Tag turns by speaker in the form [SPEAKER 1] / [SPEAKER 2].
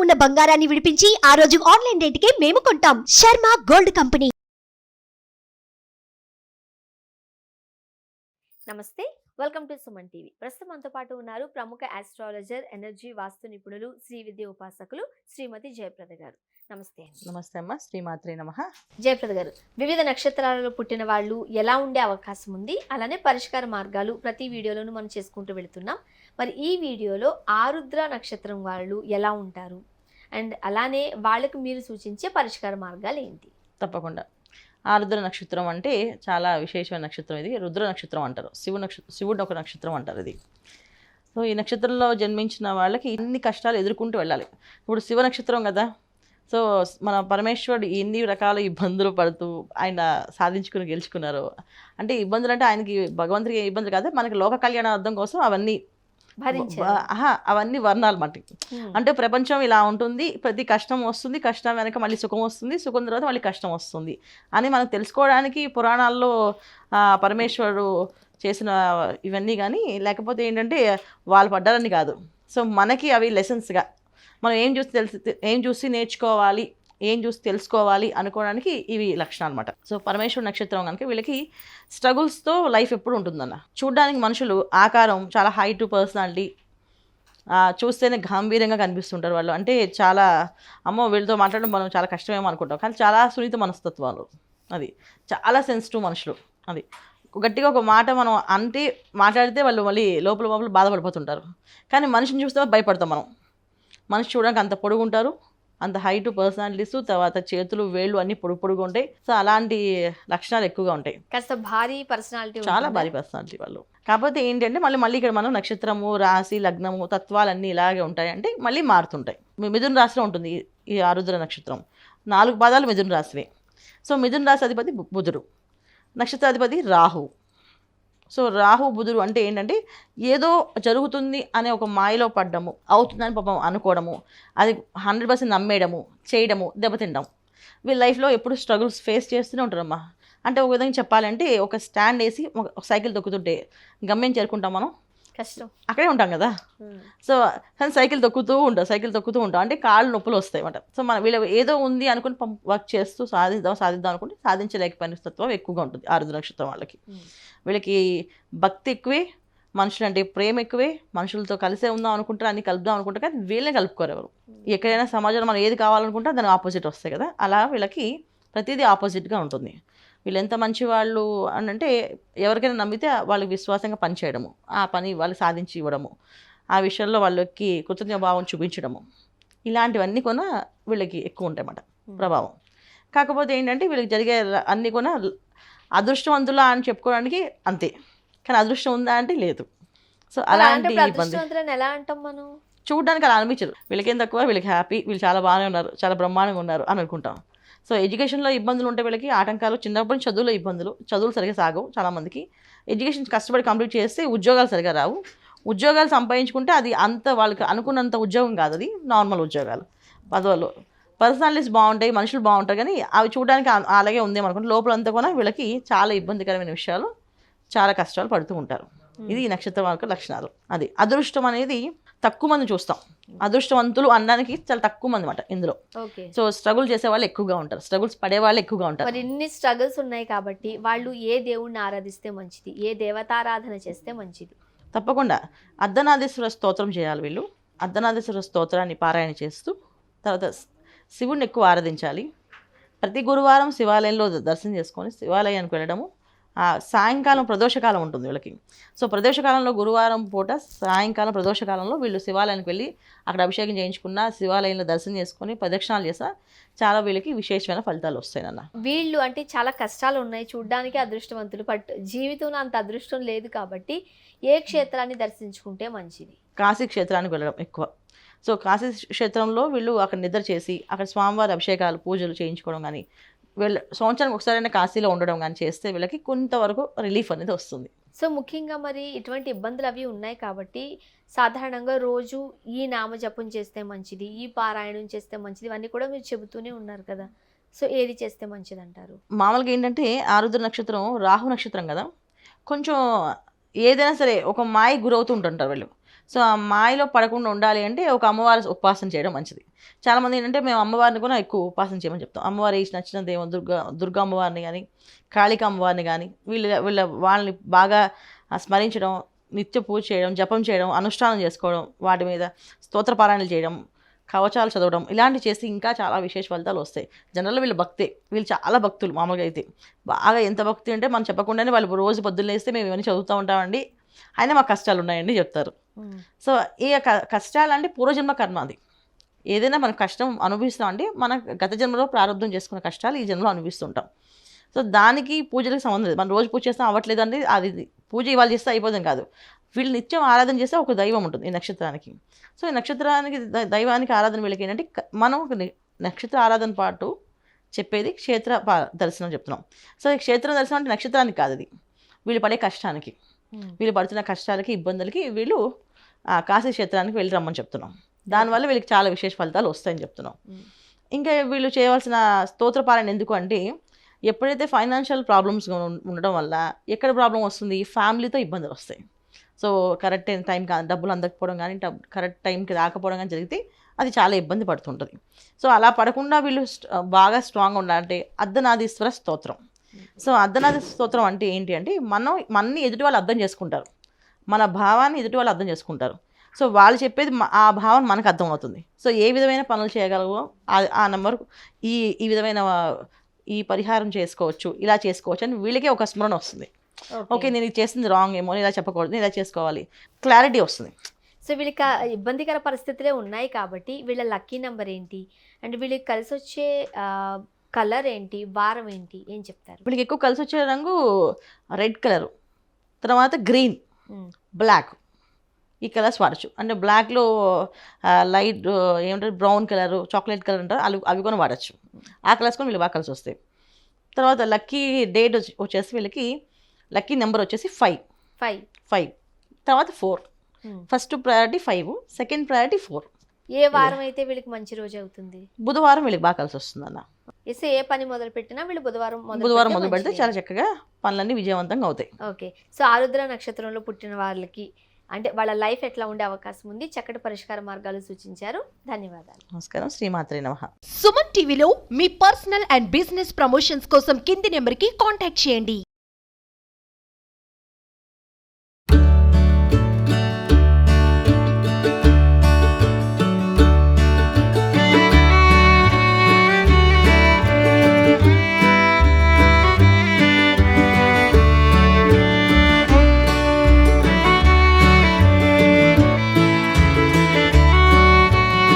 [SPEAKER 1] ఉన్న బంగారాన్ని విడిపించి ఆ రోజు ఆన్లైన్ రేటుకే మేము కొంటాం. Sharma gold company.
[SPEAKER 2] నమస్తే, వెల్కమ్ టు సుమన్ టీవీ. ప్రస్తుతం మనతో పాటు ఉన్నారు ప్రముఖ ఆస్ట్రాలజర్, ఎనర్జీ వాస్తు నిపుణులు, శ్రీ విద్య ఉపాసకులు శ్రీమతి జయప్రద గారు. నమస్తే అండి.
[SPEAKER 3] నమస్తే అమ్మ, శ్రీమాత్రే నమః.
[SPEAKER 2] జయప్రద గారు, వివిధ నక్షత్రాలలో పుట్టిన వాళ్ళు ఎలా ఉండే అవకాశం ఉంది, అలానే పరిష్కార మార్గాలు ప్రతి వీడియోలోనూ మనం చేసుకుంటూ వెళుతున్నాం. మరి ఈ వీడియోలో ఆరుద్ర నక్షత్రం వాళ్ళు ఎలా ఉంటారు అండ్ అలానే వాళ్ళకి మీరు సూచించే పరిష్కార మార్గాలు ఏంటి?
[SPEAKER 3] తప్పకుండా. ఆరుద్ర నక్షత్రం అంటే చాలా విశేషమైన నక్షత్రం. ఇది రుద్ర నక్షత్రం అంటారు. శివుడు ఒక నక్షత్రం అంటారు ఇది. సో ఈ నక్షత్రంలో జన్మించిన వాళ్ళకి ఇన్ని కష్టాలు ఎదుర్కొంటూ వెళ్ళాలి. ఇప్పుడు శివ నక్షత్రం కదా, సో మన పరమేశ్వరుడు ఎన్ని రకాల ఇబ్బందులు పడుతూ ఆయన గెలుచుకున్నారు. అంటే ఇబ్బందులు అంటే ఆయనకి భగవంతుడికి ఇబ్బందులు కాదు, మనకి లోక కళ్యాణార్థం కోసం అవన్నీ అవన్నీ వర్ణాలు మట్టి. అంటే ప్రపంచం ఇలా ఉంటుంది, ప్రతి కష్టం వస్తుంది, కష్టం వెనక మళ్ళీ సుఖం వస్తుంది, సుఖం తర్వాత మళ్ళీ కష్టం వస్తుంది అని మనం తెలుసుకోవడానికి పురాణాల్లో పరమేశ్వరుడు చేసిన ఇవన్నీ. కానీ లేకపోతే ఏంటంటే వాళ్ళు పడ్డారని కాదు. సో మనకి అవి లెసన్స్గా మనం ఏం చూసి నేర్చుకోవాలి, ఏం చూసి తెలుసుకోవాలి అనుకోవడానికి ఇవి లక్షణాలు అనమాట. సో పరమేశ్వర నక్షత్రం కనుక వీళ్ళకి స్ట్రగుల్స్తో లైఫ్ ఎప్పుడు ఉంటుందన్న. చూడ్డానికి మనుషులు ఆకారం చాలా హైట్, పర్సనాలిటీ చూస్తేనే గంభీరంగా కనిపిస్తుంటారు వాళ్ళు. అంటే చాలా అమ్మో వీళ్ళతో మాట్లాడడం మనం చాలా కష్టమేమో అనుకుంటాం, కానీ చాలా సున్నిత మనస్తత్వాలు. అది చాలా సెన్సిటివ్ మనుషులు. అది గట్టిగా ఒక మాట మనం అంటే మాట్లాడితే వాళ్ళు మళ్ళీ లోపల బాధపడిపోతుంటారు. కానీ మనిషిని చూస్తే భయపడతాం మనం. మనిషి చూడడానికి అంత పొడుగుంటారు, అంత హైట్, పర్సనాలిటీస్, తర్వాత చేతులు, వేళ్ళు అన్ని పొడుగు ఉంటాయి. సో అలాంటి లక్షణాలు ఎక్కువగా ఉంటాయి.
[SPEAKER 2] కాస్త భారీ పర్సనాలిటీ,
[SPEAKER 3] చాలా భారీ పర్సనాలిటీ వాళ్ళు. కాకపోతే ఏంటంటే మళ్ళీ ఇక్కడ మనం నక్షత్రము, రాశి, లగ్నము, తత్వాలన్నీ ఇలాగే ఉంటాయి. అంటే మళ్ళీ మారుతుంటాయి. మిథున రాశిలో ఉంటుంది ఈ ఆరుద్ర నక్షత్రం. 4 పాదాలు మిథున రాశివే. సో మిథున రాశి అధిపతి బుధుడు, నక్షత్రాధిపతి రాహు. సో రాహు బుధుడు అంటే ఏంటంటే ఏదో జరుగుతుంది అనే ఒక మాయలో పడ్డము, అవుతుందని పాపం అనుకోవడము, అది 100% నమ్మేయడము, చేయడము, దెబ్బతింటాం. వీళ్ళ లైఫ్లో ఎప్పుడు స్ట్రగుల్స్ ఫేస్ చేస్తూనే ఉంటారమ్మా. అంటే ఒక విధంగా చెప్పాలంటే ఒక స్టాండ్ వేసి ఒక సైకిల్ తొక్కుతుంటే గమ్యం చేరుకుంటాం మనం,
[SPEAKER 2] కష్టం
[SPEAKER 3] అక్కడే ఉంటాం కదా. సో కానీ సైకిల్ తొక్కుతూ ఉంటాం అంటే కాళ్ళు నొప్పులు వస్తాయి అన్నమాట. సో మన వీళ్ళు ఏదో ఉంది అనుకుని వర్క్ చేస్తూ సాధిద్దాం అనుకుంటే సాధించలేకపోయిన తత్వం ఎక్కువగా ఉంటుంది ఆరుద్ర నక్షత్రం వాళ్ళకి. వీళ్ళకి భక్తి ఎక్కువే, మనుషులంటే ప్రేమ ఎక్కువే, మనుషులతో కలిసే ఉందాం అనుకుంటారు, అన్ని కలుపుదాం అనుకుంటారు, కానీ వీళ్ళనే కలుపుకోరు ఎవరు. ఎక్కడైనా సమాజంలో మనం ఏది కావాలనుకుంటే దాని ఆపోజిట్ వస్తాయి కదా, అలా వీళ్ళకి ప్రతిదీ ఆపోజిట్గా ఉంటుంది. వీళ్ళు ఎంత మంచి వాళ్ళు అని అంటే ఎవరికైనా నమ్మితే వాళ్ళకి విశ్వాసంగా పనిచేయడము, ఆ పని వాళ్ళకి సాధించి ఇవ్వడము, ఆ విషయంలో వాళ్ళకి కృతజ్ఞ భావం చూపించడము, ఇలాంటివన్నీ కూడా వీళ్ళకి ఎక్కువ ఉంటాయి అన్నమాట ప్రభావం. కాకపోతే ఏంటంటే వీళ్ళకి జరిగే అన్నీ కూడా అదృష్టవంతులా అని చెప్పుకోవడానికి అంతే, కానీ అదృష్టం ఉందా అంటే లేదు. సో అలాంటి ఇబ్బంది
[SPEAKER 2] ఎలా అంటాం మనం,
[SPEAKER 3] చూడడానికి అలా అనిపించదు. వీళ్ళకేం తక్కువ, వీళ్ళకి హ్యాపీ, వీళ్ళు చాలా బాగానే ఉన్నారు, చాలా బ్రహ్మాండంగా ఉన్నారు అని అనుకుంటాం. సో ఎడ్యుకేషన్లో ఇబ్బందులు ఉంటే వీళ్ళకి ఆటంకాలు, చిన్నప్పటి చదువులో ఇబ్బందులు, చదువులు సరిగా సాగవు చాలామందికి. ఎడ్యుకేషన్ కష్టపడి కంప్లీట్ చేస్తే ఉద్యోగాలు సరిగా రావు, ఉద్యోగాలు సంపాదించుకుంటే అది అంత వాళ్ళకి అనుకున్నంత ఉద్యోగం కాదు, అది నార్మల్ ఉద్యోగాలు. పదవులు, పర్సనాలిటీస్ బాగుంటాయి, మనుషులు బాగుంటారు, కానీ అవి చూడడానికి అలాగే ఉందేమనుకుంటే లోపలంతా కూడా వీళ్ళకి చాలా ఇబ్బందికరమైన విషయాలు, చాలా కష్టాలు పడుతూ ఉంటారు. ఇది ఈ నక్షత్రం వాళ్ళ లక్షణాలు. అది అదృష్టం అనేది తక్కువ మంది చూస్తాం, అదృష్టవంతులు అనడానికి చాలా తక్కువ మంది అన్నమాట ఇందులో. సో స్ట్రగుల్ చేసే వాళ్ళు ఎక్కువగా ఉంటారు, స్ట్రగుల్స్ పడే వాళ్ళు ఎక్కువగా ఉంటారు.
[SPEAKER 2] మరి ఇన్ని స్ట్రగుల్స్ ఉన్నాయి కాబట్టి వాళ్ళు ఏ దేవుణ్ణి ఆరాధిస్తే మంచిది, ఏ దేవతారాధన చేస్తే మంచిది?
[SPEAKER 3] తప్పకుండా అర్ధనారీశ్వర స్తోత్రం చేయాలి వీళ్ళు. అర్ధనారీశ్వర స్తోత్రాన్ని పారాయణ చేస్తూ తర్వాత శివుడిని ఎక్కువ ఆరాధించాలి. ప్రతి గురువారం శివాలయంలో దర్శనం చేసుకొని శివాలయానికి వెళ్ళడము. సాయంకాలం ప్రదోషకాలం ఉంటుంది వీళ్ళకి. సో ప్రదోషకాలంలో గురువారం పూట సాయంకాలం ప్రదోషకాలంలో వీళ్ళు శివాలయానికి వెళ్ళి అక్కడ అభిషేకం చేయించుకున్న, శివాలయంలో దర్శనం చేసుకొని ప్రదక్షిణాలు చేస్తా చాలా వీళ్ళకి విశేషమైన ఫలితాలు వస్తాయి అన్న.
[SPEAKER 2] వీళ్ళు అంటే చాలా కష్టాలు ఉన్నాయి, చూడ్డానికి అదృష్టవంతులు, బట్ జీవితంలో అంత అదృష్టం లేదు కాబట్టి ఏ క్షేత్రాన్ని దర్శించుకుంటే మంచిది?
[SPEAKER 3] కాశీ క్షేత్రానికి వెళ్ళడం ఎక్కువ. సో కాశీ క్షేత్రంలో వీళ్ళు అక్కడ నిద్ర చేసి అక్కడ స్వామివారి అభిషేకాలు, పూజలు చేయించుకోవడం కానీ, వీళ్ళు సంవత్సరానికి ఒకసారైనా కాశీలో ఉండడం కానీ చేస్తే వీళ్ళకి కొంతవరకు రిలీఫ్ అనేది వస్తుంది.
[SPEAKER 2] సో ముఖ్యంగా మరి ఇటువంటి ఇబ్బందులు అవి ఉన్నాయి కాబట్టి సాధారణంగా రోజు ఈ నామజపం చేస్తే మంచిది, ఈ పారాయణం చేస్తే మంచిది, ఇవన్నీ కూడా మీరు చెబుతూనే ఉన్నారు కదా. సో ఏది చేస్తే మంచిది అంటారు?
[SPEAKER 3] మామూలుగా ఏంటంటే ఆరుద్ర నక్షత్రం రాహు నక్షత్రం కదా, కొంచెం ఏదైనా సరే ఒక మాయ గురవుతూ ఉంటుంటారు వీళ్ళు. సో ఆ మాయలో పడకుండా ఉండాలి అంటే ఒక అమ్మవారి ఉపాసన చేయడం మంచిది. చాలామంది ఏంటంటే మేము అమ్మవారిని కూడా ఎక్కువ ఉపాసన చేయమని చెప్తాం. అమ్మవారి నచ్చిన దేవుడు దుర్గా అమ్మవారిని కానీ కాళిక అమ్మవారిని కానీ వాళ్ళని బాగా స్మరించడం, నిత్య పూజ చేయడం, జపం చేయడం, అనుష్ఠానం చేసుకోవడం, వాటి మీద స్తోత్రపారాయణలు చేయడం, కవచాలు చదవడం, ఇలాంటివి చేస్తే ఇంకా చాలా విశేష ఫలితాలు వస్తాయి. జనరల్గా వీళ్ళు చాలా భక్తులు. మామూలుగా అయితే బాగా ఎంత భక్తి అంటే మనం చెప్పకుండానే వాళ్ళు రోజు పొద్దున్న లేస్తే మేము ఇవన్నీ చదువుతూ ఉంటామండి, అయినా మాకు కష్టాలు ఉన్నాయండి చెప్తారు. సో ఈ కష్టాలు అంటే పూర్వజన్మ కర్మ. అది ఏదైనా మనం కష్టం అనుభవిస్తాం అంటే మన గత జన్మలో ప్రారంభం చేసుకున్న కష్టాలు ఈ జన్మలో అనుభవిస్తుంటాం. సో దానికి పూజలకు సంబంధం లేదు. మనం రోజు పూజ చేస్తాం అవ్వట్లేదు అంటే అది పూజ ఇవాళ చేస్తే అయిపోతుంది కాదు. వీళ్ళు నిత్యం ఆరాధన చేస్తే ఒక దైవం ఉంటుంది ఈ నక్షత్రానికి. సో ఈ నక్షత్రానికి దైవానికి ఆరాధన వీళ్ళకి ఏంటంటే మనం నక్షత్ర ఆరాధన పాటు చెప్పేది క్షేత్ర దర్శనం చెప్తున్నాం. సో ఈ క్షేత్ర దర్శనం అంటే నక్షత్రానికి కాదు, అది వీళ్ళు పడే కష్టానికి, వీళ్ళు పడుతున్న కష్టాలకి ఇబ్బందులకి వీళ్ళు కాశీ క్షేత్రానికి వెళ్ళి రమ్మని చెప్తున్నాం. దానివల్ల వీళ్ళకి చాలా విశేష ఫలితాలు వస్తాయని చెప్తున్నాం. ఇంకా వీళ్ళు చేయవలసిన స్తోత్రపారాయణ ఎందుకు అంటే ఎప్పుడైతే ఫైనాన్షియల్ ప్రాబ్లమ్స్ ఉండడం వల్ల ఎక్కడ ప్రాబ్లం వస్తుంది, ఫ్యామిలీతో ఇబ్బందులు వస్తాయి. సో కరెక్ట్ టైం డబ్బులు అందకపోవడం కానీ కరెక్ట్ టైంకి రాకపోవడం కానీ జరిగితే అది చాలా ఇబ్బంది పడుతుంటుంది. సో అలా పడకుండా వీళ్ళు బాగా స్ట్రాంగ్గా ఉండాలంటే అర్ధనాదీశ్వర స్తోత్రం. సో అర్ధనాదీశ్వర స్తోత్రం అంటే ఏంటి అంటే మనని ఎదుటి వాళ్ళు అర్థం చేసుకుంటారు, మన భావాన్ని ఎదుటి వాళ్ళు అర్థం చేసుకుంటారు. సో వాళ్ళు చెప్పేది ఆ భావం మనకు అర్థమవుతుంది. సో ఏ విధమైన పనులు చేయగలవో ఆ నెంబర్ ఈ విధమైన ఈ పరిహారం చేసుకోవచ్చు, ఇలా చేసుకోవచ్చు అని వీళ్ళకే ఒక స్మరణ వస్తుంది. ఓకే నేను ఇది చేసింది రాంగ్ ఏమో, ఇలా చెప్పకూడదు, ఇలా చేసుకోవాలి, క్లారిటీ వస్తుంది.
[SPEAKER 2] సో వీళ్ళకి ఇబ్బందికర పరిస్థితులే ఉన్నాయి కాబట్టి వీళ్ళ లక్కీ నెంబర్ ఏంటి, అండ్ వీళ్ళకి కలిసి వచ్చే కలర్ ఏంటి, వారం ఏంటి, ఏం చెప్తారు?
[SPEAKER 3] వీళ్ళకి ఎక్కువ కలిసి వచ్చే రంగు రెడ్ కలరు, తర్వాత గ్రీన్, బ్లాక్, ఈ కలర్స్ వాడచ్చు. అంటే బ్లాక్లో లైట్ ఏమంటారు బ్రౌన్ కలరు, చాక్లెట్ కలర్ అంటారు, అవి కూడా వాడచ్చు. ఆ కలర్స్ కూడా వీళ్ళు బాగా కలిసి వస్తాయి. తర్వాత లక్కీ డేట్ వచ్చేసి వీళ్ళకి లక్కీ నెంబర్ వచ్చేసి 5, తర్వాత 4. First priority 5, second priority 4.
[SPEAKER 2] ఏ వారం అయితే వీళ్ళకి మంచి రోజు అవుతుంది?
[SPEAKER 3] బుధవారం వీళ్ళకి బాగా కలిసి వస్తుంది అన్న.
[SPEAKER 2] ఏ పని మొదలు పెట్టినా వీళ్ళు బుధవారం
[SPEAKER 3] మొదలు పెడితే చాలా చక్కగా పనులన్నీ విజయవంతంగా అవుతాయి.
[SPEAKER 2] ఓకే. సో ఆరుద్ర నక్షత్రంలో పుట్టిన వాళ్ళకి అంటే వాళ్ళ లైఫ్ ఎట్లా ఉండే అవకాశం ఉంది, చక్కటి పరిష్కార మార్గాలు సూచించారు. ధన్యవాదాలు.
[SPEAKER 3] నమస్కారం. శ్రీమాత్రే నమః.
[SPEAKER 1] సుమన్ టీవీలో మీ పర్సనల్ అండ్ బిజినెస్ ప్రమోషన్స్ కోసం కింది నెంబర్కి కాంటాక్ట్ చేయండి.